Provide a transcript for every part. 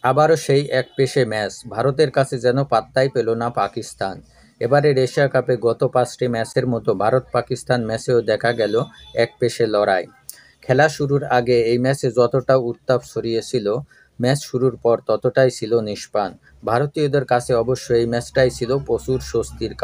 আবারও সেই একপেশে ম্যাচ, ভারতের কাছে যেন পাত্তাই পেল না পাকিস্তান। এবারের এশিয়া কাপে গত ৫টি ম্যাচের মতো ভারত-পাকিস্তান ম্যাচেও দেখা গেল একপেশে লড়াই। খেলা শুরুর আগে এই ম্যাচে যতটা উত্তাপ ছড়িয়েছিল, ম্যাচ শুরুর পর ততটাই ছিল নিষ্প্রাণ। ভারতীয়দের কাছে অবশ্য এই ম্যাচটাই ছিল প্রচুর স্বস্তির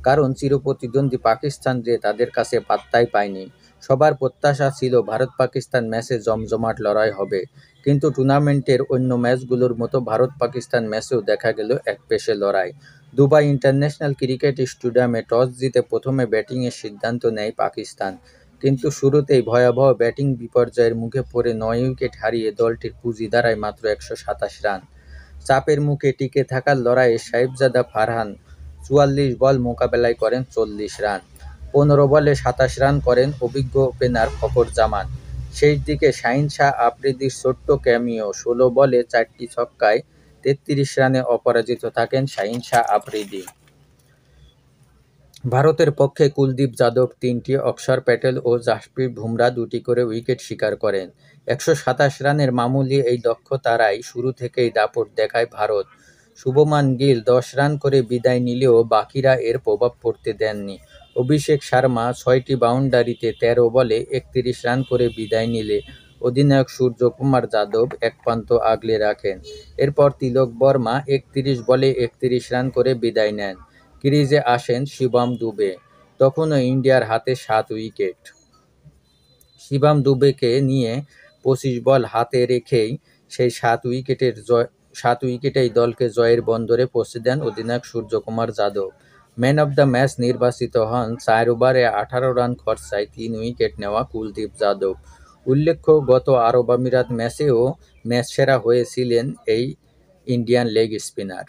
কারণ চিরপ্রতিদ্বন্দ্বী পাকিস্তান যে তাদের কাছে পাত্তাই পায়নি। সবার প্রত্যাশা ছিল ভারত-পাকিস্তান ম্যাচে জমজমাট লড়াই হবে, কিন্তু টুর্নামেন্টের অন্য ম্যাচগুলোর মতো ভারত-পাকিস্তান ম্যাচেও দেখা গেল একপেশে লড়াই। দুবাই ইন্টারন্যাশনাল ক্রিকেট স্টেডিয়ামে টস জিতে প্রথমে ব্যাটিংয়ের সিদ্ধান্ত নেয় পাকিস্তান, কিন্তু শুরুতেই ভয়াবহ ব্যাটিং বিপর্যয়ের মুখে পড়ে ৯ উইকেট হারিয়ে দলটির পুঁজি দাঁড়ায় মাত্র ১২৭ রান। চাপের মুখে টিকে থাকার লড়াইয়ে সাহিবজাদা ফারহান ৪৪ বল মোকাবেলায় করেন ৪০ রান। ১৫ বলে ২৭ রান করেন অভিজ্ঞ ওপেনার ফখর জামান। শেষ দিকে শাহিন শাহ আফ্রিদির ছোট্ট ক্যামিও, ১৬ বলে ৪টি ছক্কায় ৩৩ রানে অপরাজিত থাকেন শাহিন শাহ আফ্রিদি। ভারতের পক্ষে কুলদীপ যাদব ৩টি, অক্ষর প্যাটেল ও জাসপ্রীত বুমরাহ ২টি করে উইকেট শিকার করেন। ১২৭ রানের মামুলি এই দক্ষতারাই শুরু থেকেই দাপট দেখায় ভারত। শুভমান গিল ১০ রান করে বিদায় নিলেও বাকিরা এর প্রভাব পড়তে দেননি। অভিষেক শর্মা ৬টি বাউন্ডারিতে ১৩ বলে ৩১ রান করে বিদায় নিলে অধিনায়ক সূর্যকুমার যাদব এক প্রান্ত আগলে রাখেন। এরপর তিলক বর্মা ৩১ বলে ৩১ রান করে বিদায় নেন। ক্রিজে আসেন শিবম দুবে, তখনও ইন্ডিয়ার হাতে ৭ উইকেট। শিবম দুবেকে নিয়ে ২৫ বল হাতে রেখেই সেই ৭ উইকেটেই দলকে জয়ের বন্দরে পৌঁছে দেন অধিনায়ক Suryakumar Yadav. Man of the match নির্বাচিত হন ৪ ওভারে ১৮ রান খরচায় ৩ উইকেট নেওয়া কুলদীপ যাদব। উল্লেখ্য, গত আরব আমিরাত ম্যাচেও ম্যাচসেরা হয়েছিলেন এই ইন্ডিয়ান লেগ স্পিনার।